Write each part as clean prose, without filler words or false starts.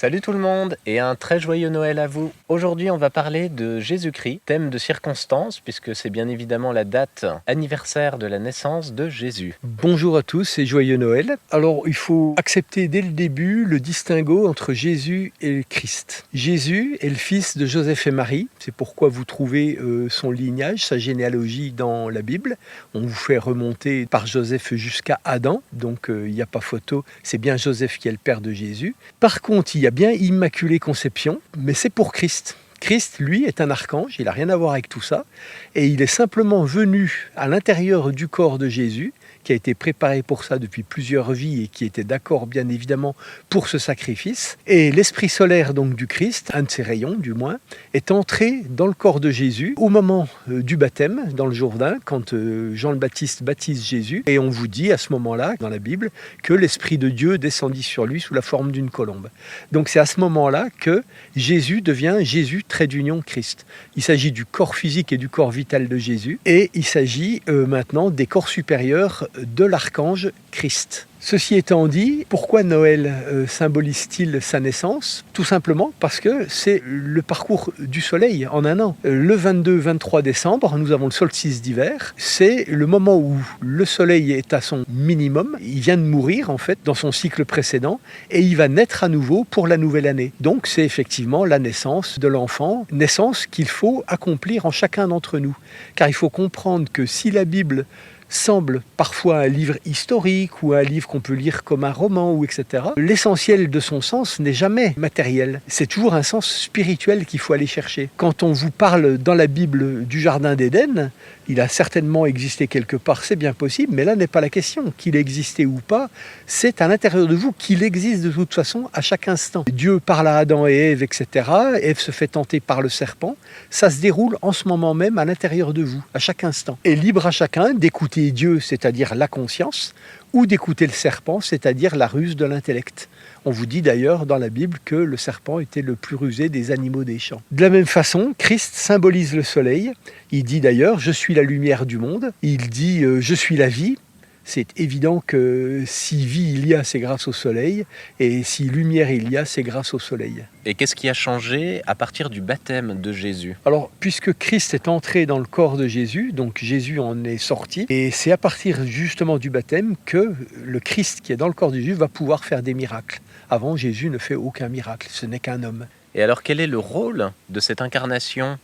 Salut tout le monde et un très joyeux Noël à vous. Aujourd'hui on va parler de Jésus-Christ, thème de circonstance puisque c'est bien évidemment la date anniversaire de la naissance de Jésus. Bonjour à tous et joyeux Noël. Alors il faut accepter dès le début le distinguo entre Jésus et le Christ. Jésus est le fils de Joseph et Marie, c'est pourquoi vous trouvez son lignage, sa généalogie dans la Bible. On vous fait remonter par Joseph jusqu'à Adam, donc il n'y a pas photo, c'est bien Joseph qui est le père de Jésus. Par contre, il y a bien Immaculée Conception, mais c'est pour Christ. Christ, lui, est un archange, il n'a rien à voir avec tout ça, et il est simplement venu à l'intérieur du corps de Jésus, qui a été préparé pour ça depuis plusieurs vies et qui était d'accord bien évidemment pour ce sacrifice. Et l'esprit solaire donc du Christ, un de ses rayons du moins, est entré dans le corps de Jésus au moment du baptême dans le Jourdain, quand Jean le Baptiste baptise Jésus. Et on vous dit à ce moment-là, dans la Bible, que l'Esprit de Dieu descendit sur lui sous la forme d'une colombe. Donc c'est à ce moment-là que Jésus devient Jésus trait d'union Christ. Il s'agit du corps physique et du corps vital de Jésus, et il s'agit maintenant des corps supérieurs de l'archange Christ. Ceci étant dit, pourquoi Noël symbolise-t-il sa naissance? Tout simplement parce que c'est le parcours du soleil en un an. Le 22-23 décembre, nous avons le solstice d'hiver. C'est le moment où le soleil est à son minimum. Il vient de mourir en fait dans son cycle précédent et il va naître à nouveau pour la nouvelle année. Donc c'est effectivement la naissance de l'enfant, naissance qu'il faut accomplir en chacun d'entre nous. Car il faut comprendre que si la Bible semble parfois un livre historique ou un livre qu'on peut lire comme un roman ou etc. L'essentiel de son sens n'est jamais matériel. C'est toujours un sens spirituel qu'il faut aller chercher. Quand on vous parle dans la Bible du Jardin d'Éden, il a certainement existé quelque part, c'est bien possible, mais là n'est pas la question. Qu'il existait ou pas, c'est à l'intérieur de vous qu'il existe de toute façon à chaque instant. Dieu parle à Adam et Ève, etc. Ève se fait tenter par le serpent. Ça se déroule en ce moment même à l'intérieur de vous, à chaque instant. Et libre à chacun d'écouter Dieu, c'est-à-dire la conscience, ou d'écouter le serpent, c'est-à-dire la ruse de l'intellect. On vous dit d'ailleurs dans la Bible que le serpent était le plus rusé des animaux des champs. De la même façon, Christ symbolise le soleil. Il dit d'ailleurs « Je suis la lumière du monde ». Il dit « Je suis la vie ». C'est évident que si vie il y a, c'est grâce au soleil, et si lumière il y a, c'est grâce au soleil. Et qu'est-ce qui a changé à partir du baptême de Jésus? Alors, puisque Christ est entré dans le corps de Jésus, donc Jésus en est sorti, et c'est à partir justement du baptême que le Christ qui est dans le corps de Jésus va pouvoir faire des miracles. Avant, Jésus ne fait aucun miracle, ce n'est qu'un homme. Et alors quel est le rôle de cette incarnation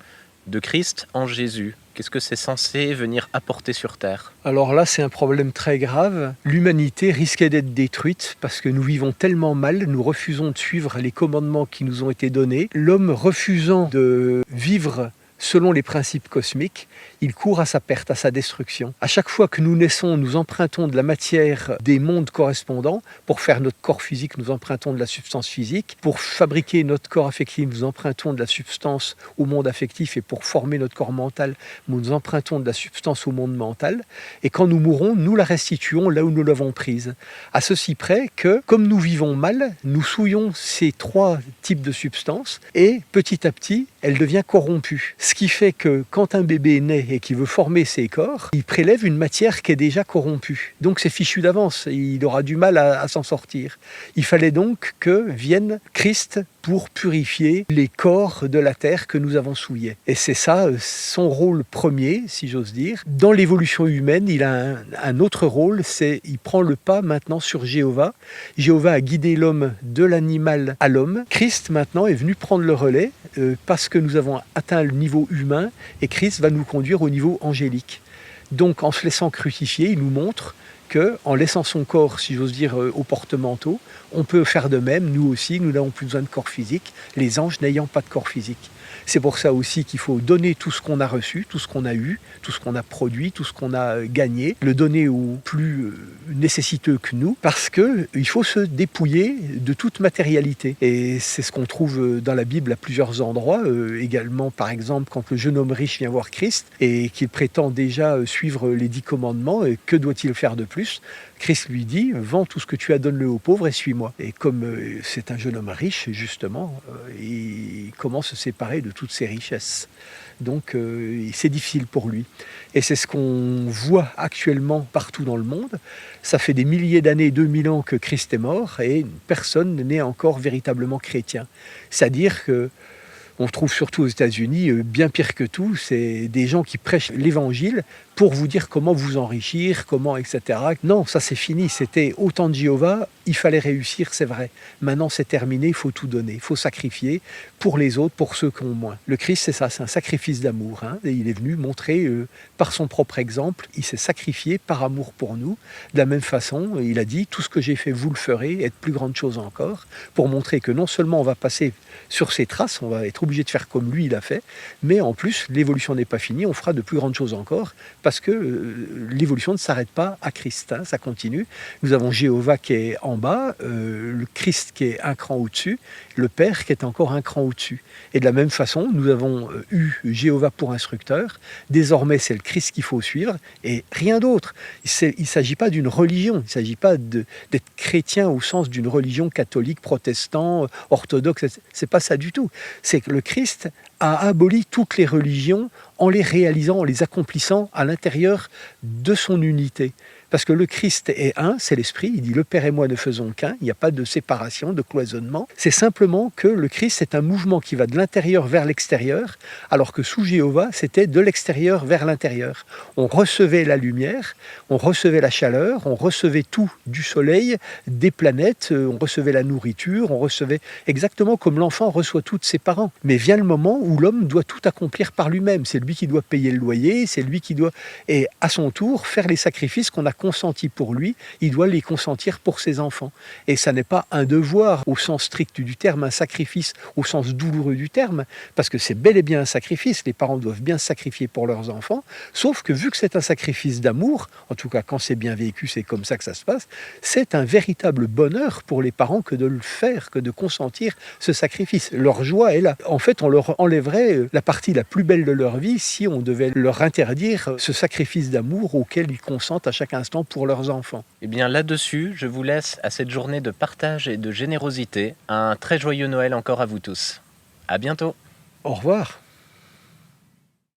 de Christ en Jésus? Qu'est-ce que c'est censé venir apporter sur Terre? Alors là, c'est un problème très grave. L'humanité risquait d'être détruite parce que nous vivons tellement mal, nous refusons de suivre les commandements qui nous ont été donnés. L'homme refusant de vivre selon les principes cosmiques, il court à sa perte, à sa destruction. À chaque fois que nous naissons, nous empruntons de la matière des mondes correspondants. Pour faire notre corps physique, nous empruntons de la substance physique. Pour fabriquer notre corps affectif, nous empruntons de la substance au monde affectif. Et pour former notre corps mental, nous empruntons de la substance au monde mental. Et quand nous mourrons, nous la restituons là où nous l'avons prise. À ceci près que, comme nous vivons mal, nous souillons ces trois types de substances et petit à petit, elle devient corrompue. Ce qui fait que quand un bébé naît et qu'il veut former ses corps, il prélève une matière qui est déjà corrompue. Donc c'est fichu d'avance, il aura du mal à s'en sortir. Il fallait donc que vienne Christ pour purifier les corps de la terre que nous avons souillés. Et c'est ça son rôle premier, si j'ose dire. Dans l'évolution humaine, il a un autre rôle, c'est il prend le pas maintenant sur Jéhovah. Jéhovah a guidé l'homme de l'animal à l'homme. Christ maintenant est venu prendre le relais parce que nous avons atteint le niveau humain et Christ va nous conduire au niveau angélique. Donc en se laissant crucifier, il nous montre qu'en laissant son corps, si j'ose dire, au porte-manteau, on peut faire de même, nous aussi, nous n'avons plus besoin de corps physique, les anges n'ayant pas de corps physique. C'est pour ça aussi qu'il faut donner tout ce qu'on a reçu, tout ce qu'on a eu, tout ce qu'on a produit, tout ce qu'on a gagné, le donner aux plus nécessiteux que nous, parce qu'il faut se dépouiller de toute matérialité. Et c'est ce qu'on trouve dans la Bible à plusieurs endroits, également par exemple quand le jeune homme riche vient voir Christ et qu'il prétend déjà suivre les 10 commandements, que doit-il faire de plus? Christ lui dit « Vends tout ce que tu as, donne-le aux pauvres et suis-moi ». moi. Et comme c'est un jeune homme riche, justement, comment se séparer de toutes ses richesses. Donc c'est difficile pour lui. Et c'est ce qu'on voit actuellement partout dans le monde. Ça fait des milliers d'années, 2000 ans que Christ est mort et personne n'est encore véritablement chrétien. C'est-à-dire que on trouve surtout aux États-Unis, bien pire que tout, c'est des gens qui prêchent l'évangile pour vous dire comment vous enrichir, comment, etc. Non, ça c'est fini, c'était au temps de Jéhovah, il fallait réussir, c'est vrai. Maintenant c'est terminé, il faut tout donner, il faut sacrifier pour les autres, pour ceux qui ont moins. Le Christ c'est ça, c'est un sacrifice d'amour. Et il est venu montrer par son propre exemple, il s'est sacrifié par amour pour nous. De la même façon, il a dit, tout ce que j'ai fait, vous le ferez, et de plus grandes choses encore, pour montrer que non seulement on va passer sur ses traces, on va être obligé de faire comme lui il a fait, mais en plus l'évolution n'est pas finie, on fera de plus grandes choses encore, parce que l'évolution ne s'arrête pas à Christ, ça continue. Nous avons Jéhovah qui est en bas, le Christ qui est un cran au-dessus, le Père qui est encore un cran au-dessus. Et de la même façon, nous avons eu Jéhovah pour instructeur, désormais c'est le Christ qu'il faut suivre, et rien d'autre. Il ne s'agit pas d'une religion, il ne s'agit pas d'être chrétien au sens d'une religion catholique, protestant, orthodoxe, c'est pas ça du tout. C'est que le Christ a aboli toutes les religions en les réalisant, en les accomplissant à l'intérieur de son unité. Parce que le Christ est un, c'est l'Esprit, il dit « le Père et moi ne faisons qu'un », il n'y a pas de séparation, de cloisonnement. C'est simplement que le Christ est un mouvement qui va de l'intérieur vers l'extérieur, alors que sous Jéhovah, c'était de l'extérieur vers l'intérieur. On recevait la lumière, on recevait la chaleur, on recevait tout du soleil, des planètes, on recevait la nourriture, on recevait exactement comme l'enfant reçoit tout de ses parents. Mais vient le moment où l'homme doit tout accomplir par lui-même. C'est lui qui doit payer le loyer, c'est lui qui doit, et à son tour, faire les sacrifices qu'on a consenti pour lui, il doit les consentir pour ses enfants. Et ça n'est pas un devoir au sens strict du terme, un sacrifice au sens douloureux du terme, parce que c'est bel et bien un sacrifice, les parents doivent bien se sacrifier pour leurs enfants, sauf que vu que c'est un sacrifice d'amour, en tout cas quand c'est bien vécu, c'est comme ça que ça se passe, c'est un véritable bonheur pour les parents que de le faire, que de consentir ce sacrifice. Leur joie est là. En fait, on leur enlèverait la partie la plus belle de leur vie si on devait leur interdire ce sacrifice d'amour auquel ils consentent à chaque instant pour leurs enfants. Et bien là-dessus, je vous laisse à cette journée de partage et de générosité. Un très joyeux Noël encore à vous tous. À bientôt. Au revoir.